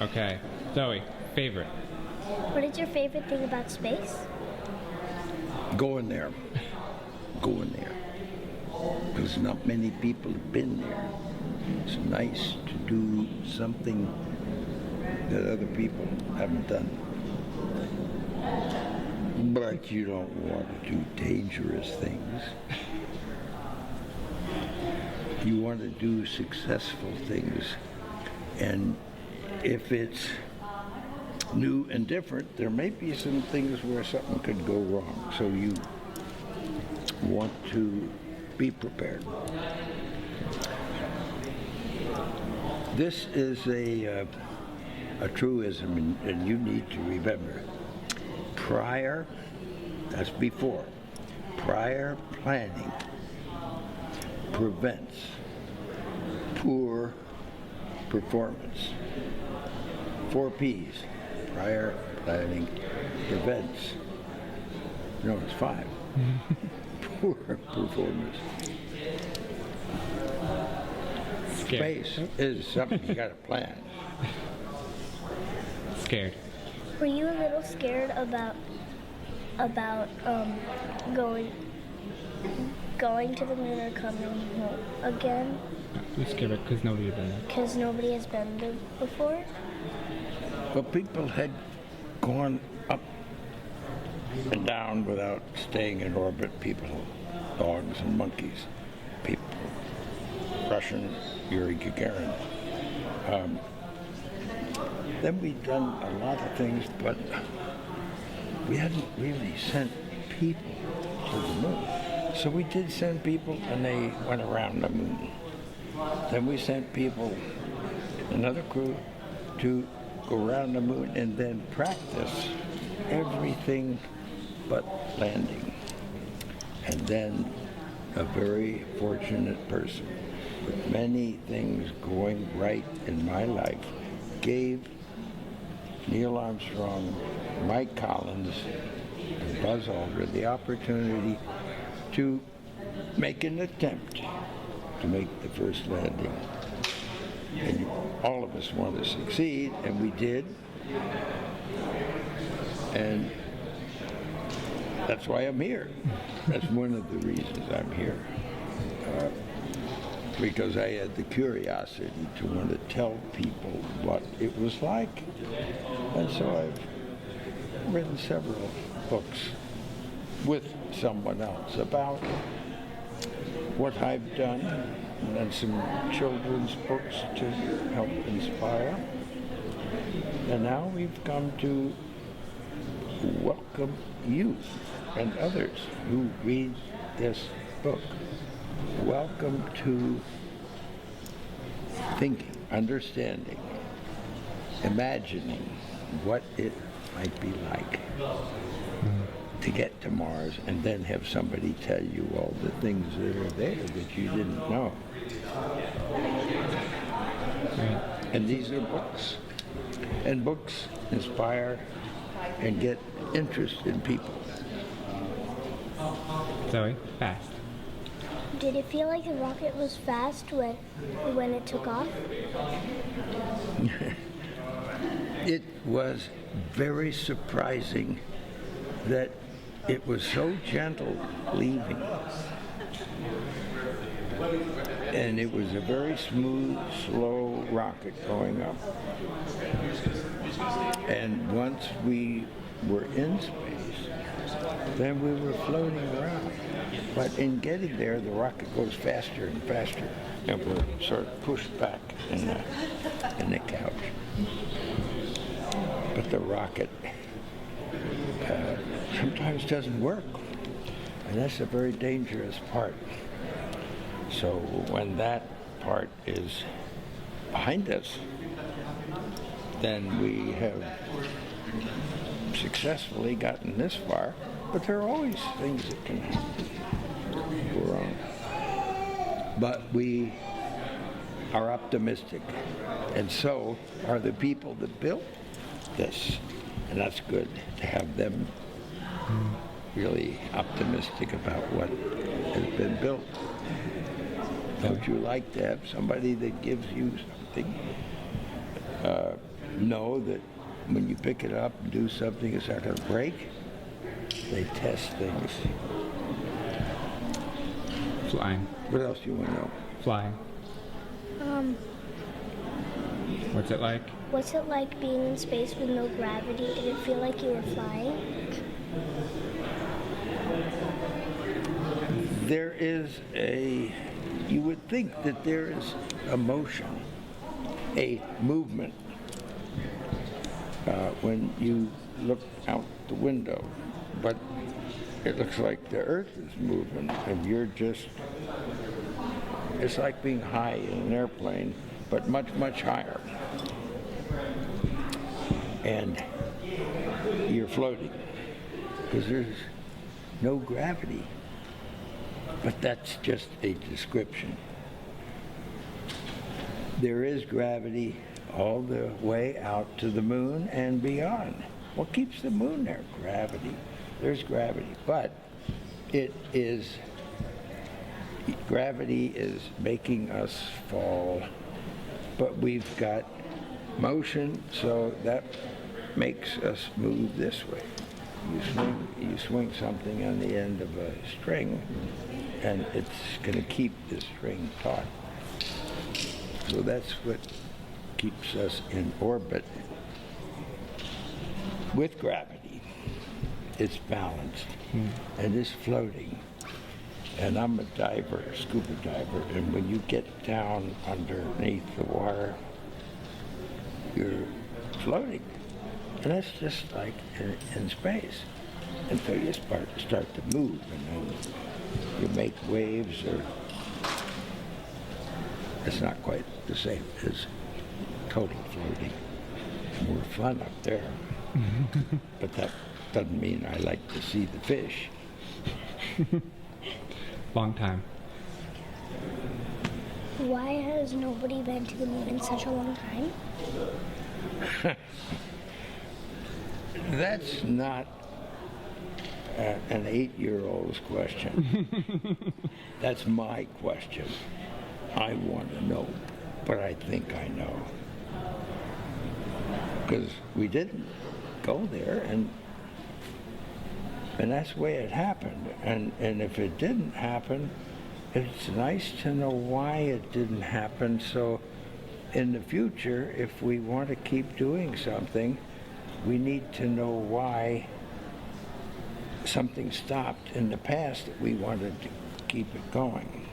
Okay. Zoe, favorite? What is your favorite thing about space? Going there. Going there. Because not many people have been there. It's nice to do something that other people haven't done. But you don't want to do dangerous things. You want to do successful things. And if it's new and different, there may be some things where something could go wrong. So you want to be prepared. This is a truism, and you need to remember. Prior, that's before, prior planning prevents poor performance. 4 P's. Prior planning prevents, no, it's 5. Poor performance. Scared. Space is something you got to plan. Scared. Were you a little scared about going to the moon or coming home again? I'm scared because nobody had been there. Because nobody has been there before? Well, people had gone up and down without staying in orbit. People, dogs and monkeys, people, Russian Yuri Gagarin. Then we'd done a lot of things, but we hadn't really sent people to the moon. So we did send people, and they went around the moon. Then we sent people, another crew, to go around the moon and then practice everything but landing. And then a very fortunate person with many things going right in my life gave Neil Armstrong, Mike Collins, and Buzz Aldrin the opportunity to make an attempt to make the first landing. And all of us want to succeed, and we did. And that's why I'm here. That's one of the reasons I'm here. Because I had the curiosity to want to tell people what it was like. And so I've written several books with someone else about what I've done, and then some children's books to help inspire. And now we've come to welcome you and others who read this book. Welcome to thinking, understanding, imagining what it might be like to get to Mars and then have somebody tell you all the things that are there that you didn't know. And these are books. And books inspire and get interest in people. Zoe, fast. Did it feel like the rocket was fast when it took off? It was very surprising that it was so gentle leaving. And it was a very smooth, slow rocket going up. And once we were in space, then we were floating around. But in getting there, the rocket goes faster and faster, and we're sort of pushed back in the couch. But the rocket sometimes doesn't work, and that's a very dangerous part. So when that part is behind us, then we have successfully gotten this far, but there are always things that can go wrong. But we are optimistic, and so are the people that built this, and that's good to have them really optimistic about what has been built. Don't you like to have somebody that gives you something know that when you pick it up and do something, it's not going to break. They test things. Flying. What else do you want to know? Flying. What's it like? What's it like being in space with no gravity? Did it feel like you were flying? There is you would think that there is a motion, a movement when you look out the window, but it looks like the Earth is moving and you're just, it's like being high in an airplane, but much, much higher. And you're floating because there's no gravity. But that's just a description. There is gravity all the way out to the moon and beyond. What keeps the moon there? Gravity. There's gravity, but gravity is making us fall, but we've got motion, so that makes us move this way. You swing something on the end of a string, and it's going to keep the string taut. So that's what keeps us in orbit with gravity. It's balanced and it's floating. And I'm a diver, a scuba diver, and when you get down underneath the water, you're floating. And that's just like in space. Until you start to move, and then you make waves, or it's not quite the same as total floating. More fun up there. But that doesn't mean I like to see the fish. Long time. Why has nobody been to the moon in such a long time? That's not an 8-year-old's question. That's my question. I want to know, but I think I know. Because we didn't go there, and that's the way it happened. And if it didn't happen, it's nice to know why it didn't happen, so in the future, if we want to keep doing something, we need to know why something stopped in the past that we wanted to keep it going.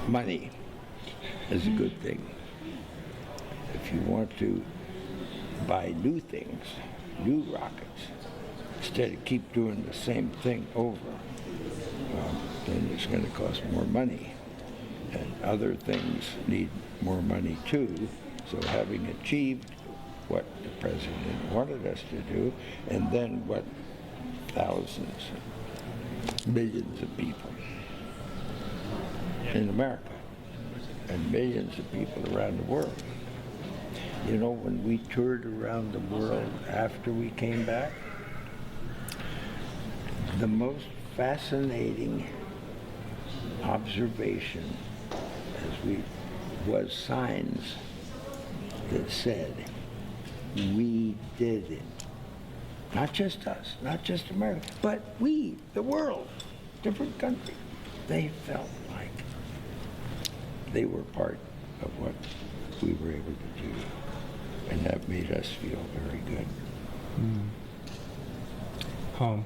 Money is a good thing. If you want to buy new things, new rockets, instead of keep doing the same thing over, then it's going to cost more money. And other things need more money too. So having achieved what the president wanted us to do, and then what thousands, millions of people in America, and millions of people around the world. You know, when we toured around the world after we came back, the most fascinating observation was signs that said, we did it. Not just us, not just America, but we, the world, different countries. They felt like they were part of what we were able to do. And that made us feel very good. Home.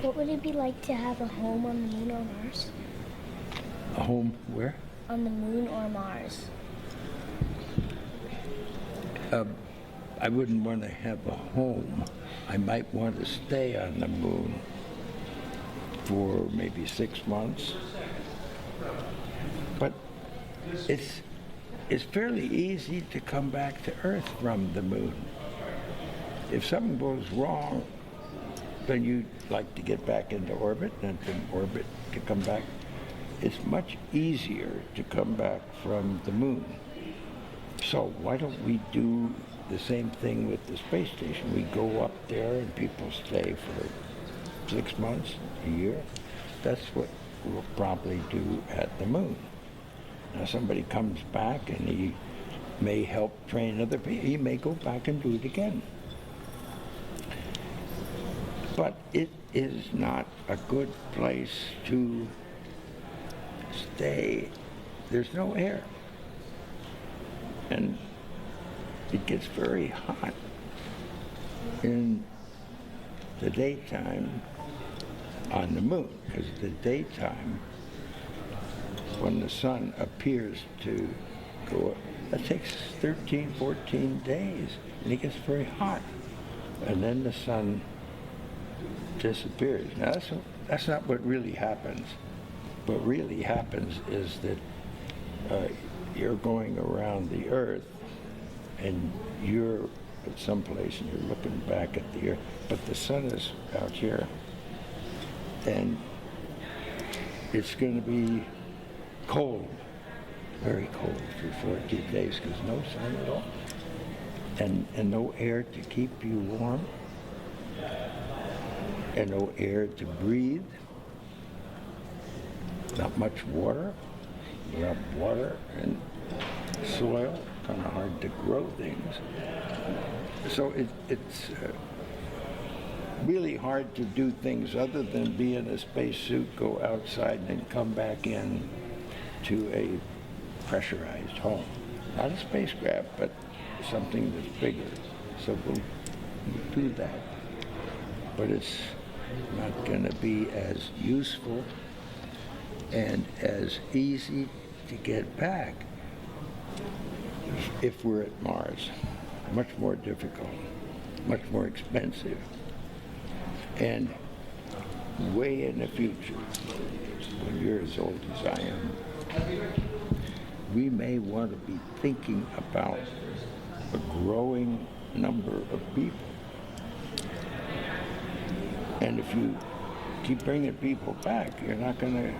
What would it be like to have a home on the moon or Mars? A home where? On the moon or Mars. I wouldn't want to have a home. I might want to stay on the moon for maybe 6 months. But it's fairly easy to come back to Earth from the moon. If something goes wrong, then you'd like to get back into orbit, and from orbit to come back. It's much easier to come back from the moon. So why don't we do the same thing with the space station? We go up there and people stay for 6 months, a year. That's what will probably do at the moon. Now somebody comes back and he may help train other people. He may go back and do it again. But it is not a good place to stay. There's no air. And it gets very hot in the daytime on the moon, because the daytime, when the sun appears to go up, that takes 13, 14 days, and it gets very hot. And then the sun disappears. Now, that's not what really happens. What really happens is that you're going around the Earth, and you're at some place, and you're looking back at the Earth, but the sun is out here, and it's going to be cold, very cold for 14 days, because no sun at all, and no air to keep you warm, and no air to breathe, not much water. You have water and soil, kind of hard to grow things. So it's really hard to do things other than be in a spacesuit, go outside, and then come back in to a pressurized home. Not a spacecraft, but something that's bigger. So we'll do that. But it's not going to be as useful and as easy to get back if we're at Mars. Much more difficult, much more expensive, and way in the future, when you're as old as I am, we may want to be thinking about a growing number of people. And if you keep bringing people back, you're not going to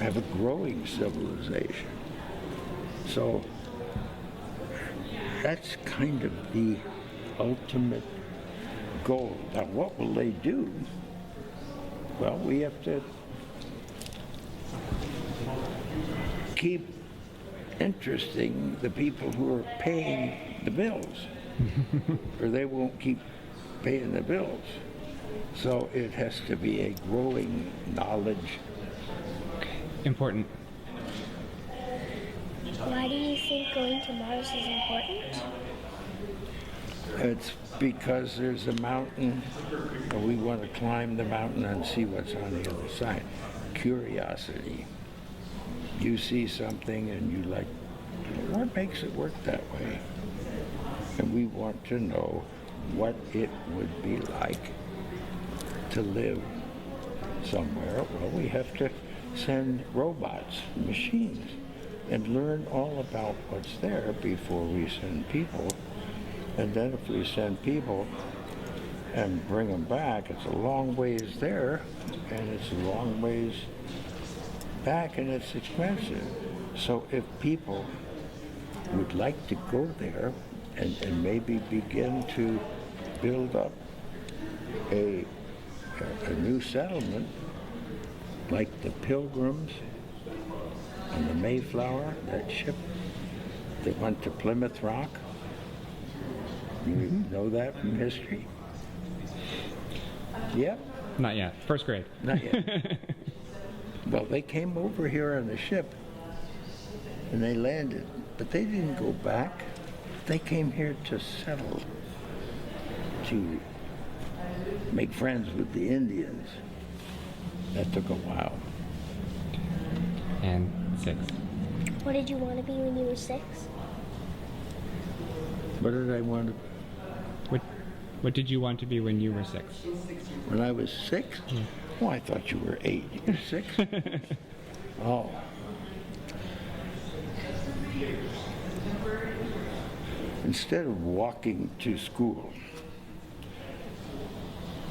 have a growing civilization. So that's kind of the ultimate goal. Now, what will they do? Well, we have to keep interesting the people who are paying the bills, or they won't keep paying the bills. So it has to be a growing knowledge. Important. Why do you think going to Mars is important? It's because there's a mountain, and we want to climb the mountain and see what's on the other side. Curiosity. You see something and you like, what makes it work that way? And we want to know what it would be like to live somewhere. Well, we have to send robots, machines, and learn all about what's there before we send people. And then if we send people and bring them back, it's a long ways there, and it's a long ways back, and it's expensive. So if people would like to go there and maybe begin to build up a new settlement, like the Pilgrims and the Mayflower, that ship that went to Plymouth Rock. You know that from history? Yep. Not yet. First grade. Not yet. Well, they came over here on the ship and they landed, but they didn't go back. They came here to settle, to make friends with the Indians. That took a while. And 6. What did you want to be when you were 6? What did I want to? What did you want to be when you were 6? When I was 6? Yeah. Oh, I thought you were 8. You're 6? Oh. Instead of walking to school,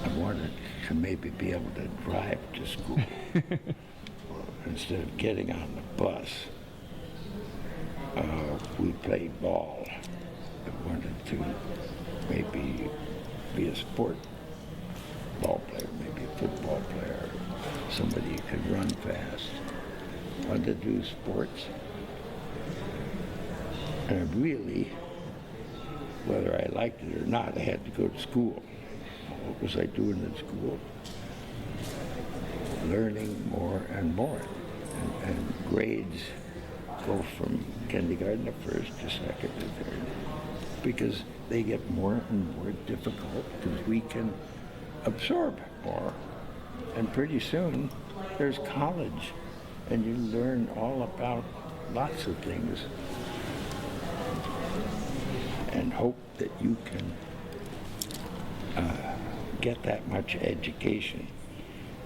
I wanted to maybe be able to drive to school. Instead of getting on the bus, we played ball. I wanted to maybe be a sport ball player, maybe a football player, somebody who could run fast. I wanted to do sports. And I really, whether I liked it or not, I had to go to school. What was I doing in school? Learning more and more. And grades go from kindergarten to first to second to third, because they get more and more difficult because we can absorb more. And pretty soon there's college, and you learn all about lots of things and hope that you can get that much education,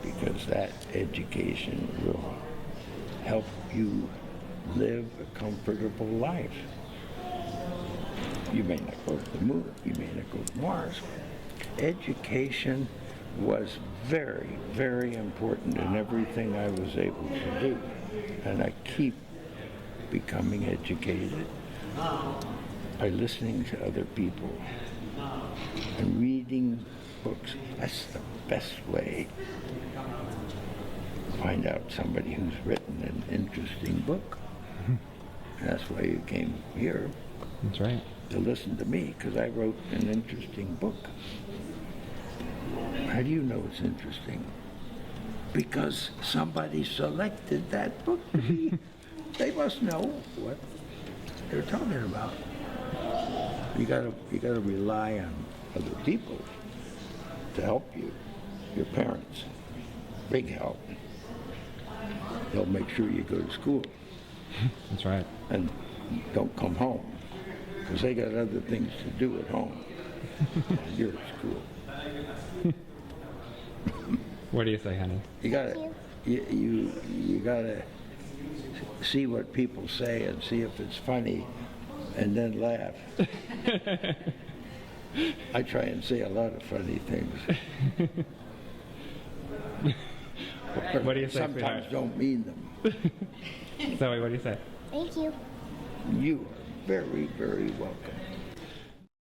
because that education will help you live a comfortable life. You may not go to the moon, you may not go to Mars. Education was very, very important in everything I was able to do. And I keep becoming educated by listening to other people and reading books. That's the best way to find out somebody who's written an interesting book. And that's why you came here. That's right. To listen to me, because I wrote an interesting book. How do you know it's interesting? Because somebody selected that book to be. They must know what they're talking about. You gotta rely on other people to help you. Your parents, big help. They'll make sure you go to school. That's right. And don't come home, because they got other things to do at home. You're at school. What do you say, honey? You gotta, you gotta see what people say and see if it's funny, and then laugh. I try and say a lot of funny things. What do you say, Sometimes sweetheart? don't mean them. Zoe, what do you say? Thank you. You are very, very welcome.